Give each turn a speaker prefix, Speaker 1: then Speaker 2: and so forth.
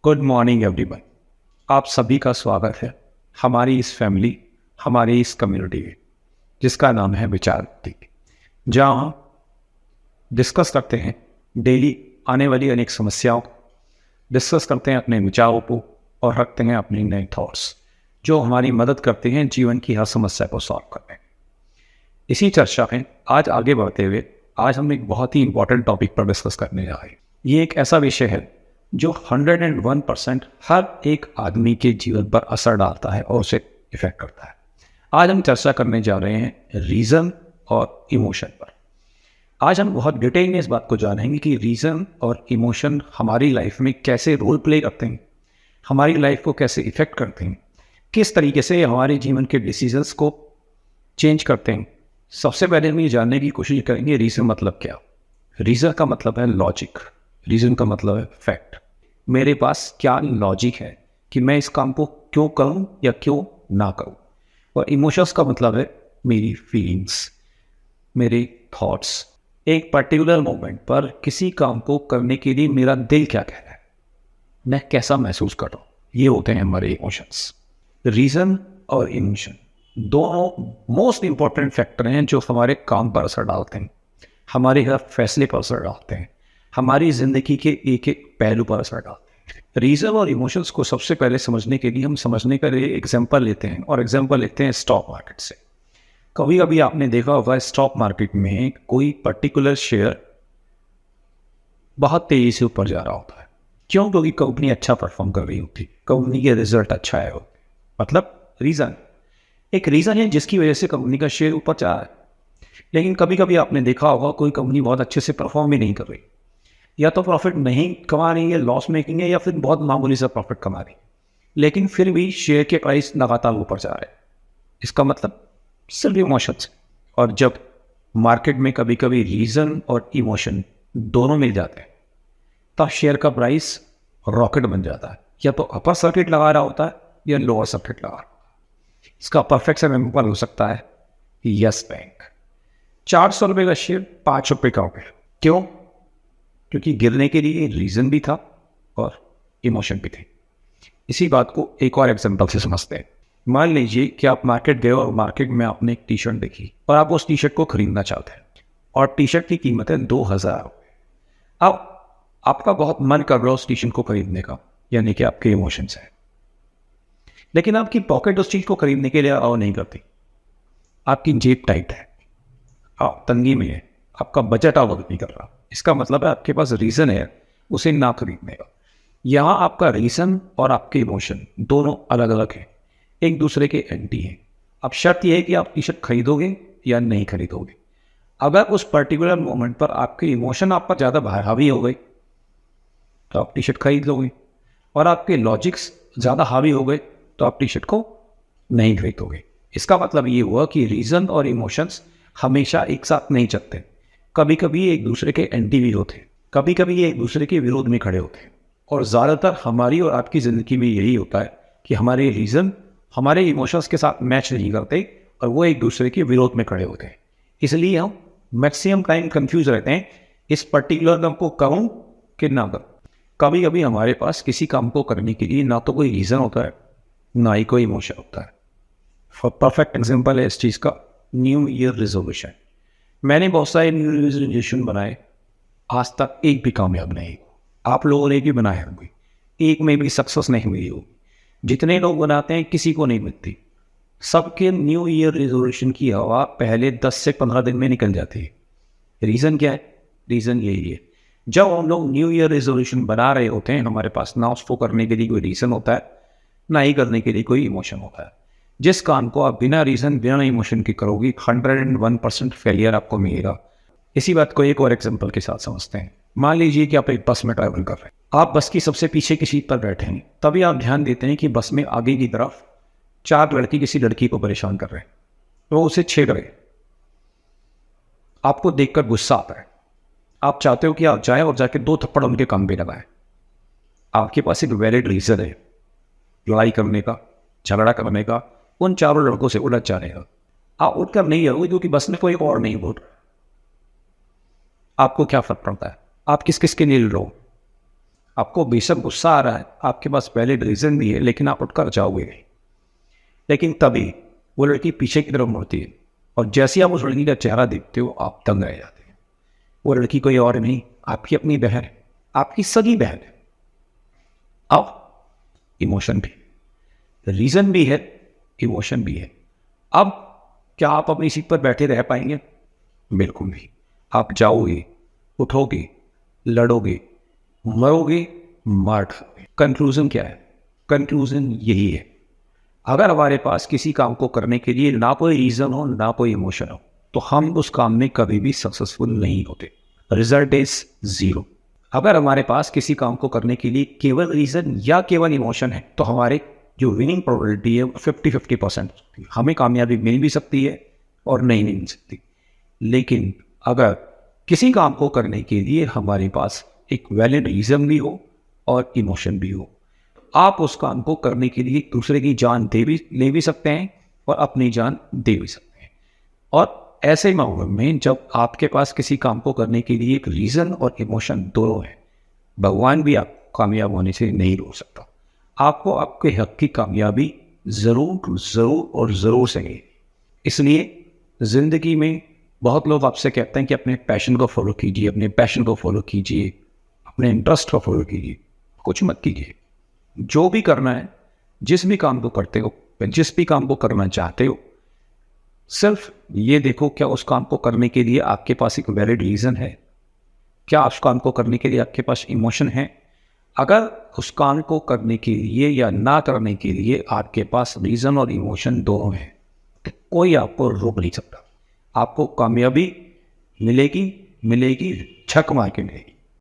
Speaker 1: Good morning everyone. आप सभी का स्वागत है हमारी इस फैमिली, हमारी इस कम्युनिटी में जिसका नाम है विचार दीप, जहाँ हम डिस्कस करते हैं डेली आने वाली अनेक समस्याओं को, डिस्कस करते हैं अपने विचारों को और रखते हैं अपने नए थॉट्स जो हमारी मदद करते हैं जीवन की हर समस्या को सॉल्व करने में। इसी चर्चा में आज आगे बढ़ते हुए आज हम एक बहुत ही इंपॉर्टेंट टॉपिक पर डिस्कस करने जा रहे हैं। ये एक ऐसा विषय है जो 101% हर एक आदमी के जीवन पर असर डालता है और उसे इफेक्ट करता है। आज हम चर्चा करने जा रहे हैं रीज़न और इमोशन पर। आज हम बहुत डिटेल में इस बात को जानेंगे कि रीज़न और इमोशन हमारी लाइफ में कैसे रोल प्ले करते हैं, हमारी लाइफ को कैसे इफेक्ट करते हैं, किस तरीके से हमारे जीवन के डिसीजंस को चेंज करते हैं। सबसे पहले हम ये जानने की कोशिश करेंगे रीज़न मतलब क्या। रीज़न का मतलब है लॉजिक, रीज़न का मतलब है फैक्ट। मेरे पास क्या लॉजिक है कि मैं इस काम को क्यों करूं या क्यों ना करूं। और इमोशंस का मतलब है मेरी फीलिंग्स, मेरे थॉट्स। एक पर्टिकुलर मोमेंट पर किसी काम को करने के लिए मेरा दिल क्या कह रहा है, मैं कैसा महसूस कर रहा हूँ, ये होते हैं हमारे इमोशंस। रीज़न और इमोशन दोनों मोस्ट इंपॉर्टेंट फैक्टर हैं जो हमारे काम पर असर डालते हैं, हमारे हर फैसले पर असर डालते हैं, हमारी ज़िंदगी के एक एक पहलू पर असर डालते हैं। रीज़न और इमोशंस को सबसे पहले समझने के लिए हम समझने का एग्जांपल लेते हैं, और एग्जांपल लेते हैं स्टॉक मार्केट से। कभी कभी आपने देखा होगा स्टॉक मार्केट में कोई पर्टिकुलर शेयर बहुत तेज़ी से ऊपर जा रहा होता है। क्यों? क्योंकि कंपनी अच्छा परफॉर्म कर रही होती, कंपनी के रिजल्ट अच्छा है, मतलब रीज़न। एक रीज़न है जिसकी वजह से कंपनी का शेयर ऊपर जा रहा है। लेकिन कभी कभी आपने देखा होगा कोई कंपनी बहुत अच्छे से परफॉर्म भी नहीं कर रही, या तो प्रॉफिट नहीं कमा रही है, लॉस मेकिंग है, या फिर बहुत मामूली सा प्रॉफिट कमा रही है, लेकिन फिर भी शेयर के प्राइस लगातार ऊपर जा रहे हैं। इसका मतलब सिर्फ इमोशंस। और जब मार्केट में कभी कभी रीज़न और इमोशन दोनों मिल जाते हैं तब शेयर का प्राइस रॉकेट बन जाता है। या तो अपर सर्किट लगा रहा होता है या लोअर सर्किट लगा रहा होता है। इसका परफेक्ट एग्जांपल हो सकता है यस बैंक। 400 रुपये का शेयर 5 रुपये का हो गया। क्यों? क्योंकि गिरने के लिए रीज़न भी था और इमोशन भी थे। इसी बात को एक और एग्जांपल से समझते हैं। मान लीजिए कि आप मार्केट गए और मार्केट में आपने एक टी शर्ट देखी और आप उस टी शर्ट को खरीदना चाहते हैं, और टी शर्ट की कीमत है 2000 रुपये। अब आपका बहुत मन कर रहा है उस टी शर्ट को खरीदने का, यानी कि आपके इमोशंस हैं, लेकिन आपकी पॉकेट उस चीज़ को खरीदने के लिए अलाउ नहीं करती। आपकी जेब टाइट है, आप तंगी में है, आपका बजट अलाउ नहीं कर रहा। इसका मतलब है आपके पास रीज़न है उसे ना खरीदने का। यहाँ आपका रीज़न और आपके इमोशन दोनों अलग अलग हैं, एक दूसरे के एंटी हैं। अब शर्त यह है कि आप टी शर्ट खरीदोगे या नहीं खरीदोगे। अगर उस पर्टिकुलर मोमेंट पर आपके इमोशन आप पर ज़्यादा हावी हो गए तो आप टी शर्ट खरीद लोगे, और आपके लॉजिक्स ज़्यादा हावी हो गए तो आप टी शर्ट को नहीं खरीदोगे। इसका मतलब ये हुआ कि रीज़न और इमोशंस हमेशा एक साथ नहीं चलते। कभी कभी एक दूसरे के एंटी भी होते हैं, कभी कभी ये एक दूसरे के विरोध में खड़े होते हैं। और ज़्यादातर हमारी और आपकी ज़िंदगी में यही होता है कि हमारे रीज़न हमारे इमोशंस के साथ मैच नहीं करते और वो एक दूसरे के विरोध में खड़े होते हैं। इसलिए हम मैक्सिमम टाइम कंफ्यूज रहते हैं इस पर्टिकुलर काम को करूँ कि ना करूँ। कभी कभी हमारे पास किसी काम को करने के लिए ना तो कोई रीज़न होता है, ना ही कोई इमोशन होता है। परफेक्ट एग्जाम्पल है इस चीज़ का न्यू ईयर रेजोल्यूशन। मैंने बहुत सारे न्यू ईयर रेजोल्यूशन बनाए, आज तक एक भी कामयाब नहीं। आप लोगों ने भी बनाए होंगे, एक में भी सक्सेस नहीं हुई होगी। जितने लोग बनाते हैं किसी को नहीं मिलती। सबके न्यू ईयर रेजोल्यूशन की हवा पहले 10 से 15 दिन में निकल जाती है। रीज़न क्या है? रीज़न यही है, जब हम लोग न्यू ईयर रेजोल्यूशन बना रहे होते हैं हमारे पास ना उसको करने के लिए कोई रीज़न होता है, ना ही करने के लिए कोई इमोशन होता है। जिस काम को आप बिना रीज़न बिना इमोशन के करोगे 101% फेलियर आपको मिलेगा। इसी बात को एक और एग्जांपल के साथ समझते हैं। मान लीजिए कि आप एक बस में ट्रैवल कर रहे हैं, आप बस की सबसे पीछे की सीट पर बैठे हैं। तभी आप ध्यान देते हैं कि बस में आगे की तरफ 4 लड़की किसी लड़की को परेशान कर रहे हैं, वो उसे छेड़ रहे। आपको देखकर गुस्सा आता है, आप चाहते हो कि आप जाएं और जाके 2 थप्पड़ उनके कान पे लगाएं। आपके पास एक वैलिड रीज़न है लड़ाई करने का, झगड़ा करने का, उन चारों लड़कों से उलझ जाने का। आप उठकर नहीं जाओगे क्योंकि बस में कोई और नहीं बोल रहा। आपको क्या फर्क पड़ता है? आप किस किस के लिए लड़ो? आपको बेशक गुस्सा आ रहा है, आपके पास वैलिड रीज़न भी है, लेकिन आप उठकर जाओगे नहीं। लेकिन तभी वो लड़की पीछे की तरफ मुड़ती है और जैसे ही आप उस लड़की का चेहरा देखते हो, आप दंग रह जाते हैं। वो लड़की कोई और नहीं, आपकी अपनी बहन है, आपकी सगी बहन है। अब इमोशन भी, रीज़न भी है, इमोशन भी है। अब क्या आप अपनी सीट पर बैठे रह पाएंगे? बिल्कुल नहीं। आप जाओगे, उठोगे, लड़ोगे, मरोगे, मार खाओगे। कंक्लूजन क्या है? कंक्लूजन यही है, अगर हमारे पास किसी काम को करने के लिए ना कोई रीज़न हो, ना कोई इमोशन हो, तो हम उस काम में कभी भी सक्सेसफुल नहीं होते। Result is 0। अगर हमारे पास किसी काम को करने के लिए केवल रीज़न या केवल इमोशन है, तो हमारे जो विनिंग प्रोबेबिलिटी है वो 50-50% है। हमें कामयाबी मिल भी सकती है और नहीं मिल सकती। लेकिन अगर किसी काम को करने के लिए हमारे पास एक वैलिड रीज़न भी हो और इमोशन भी हो, आप उस काम को करने के लिए दूसरे की जान ले भी सकते हैं और अपनी जान दे भी सकते हैं। और ऐसे मामलों में जब आपके पास किसी काम को करने के लिए एक रीज़न और इमोशन दोनों है, भगवान भी आप कामयाब होने से नहीं रोक सकता। आपको आपके हक की कामयाबी ज़रूर ज़रूर और ज़रूर चाहिए। इसलिए ज़िंदगी में बहुत लोग आपसे कहते हैं कि अपने पैशन को फॉलो कीजिए, अपने पैशन को फॉलो कीजिए, अपने इंटरेस्ट को फॉलो कीजिए। कुछ मत कीजिए। जो भी करना है, जिस भी काम को करते हो, जिस भी काम को करना चाहते हो, सिर्फ ये देखो क्या उस काम को करने के लिए आपके पास एक वैलिड रीज़न है? क्या उस काम को करने के लिए आपके पास इमोशन है? अगर उस काम को करने के लिए या ना करने के लिए आपके पास रीज़न और इमोशन दोनों हैं, तो कोई आपको रोक नहीं सकता। आपको कामयाबी मिलेगी, मिलेगी, छक मार के मिलेगी।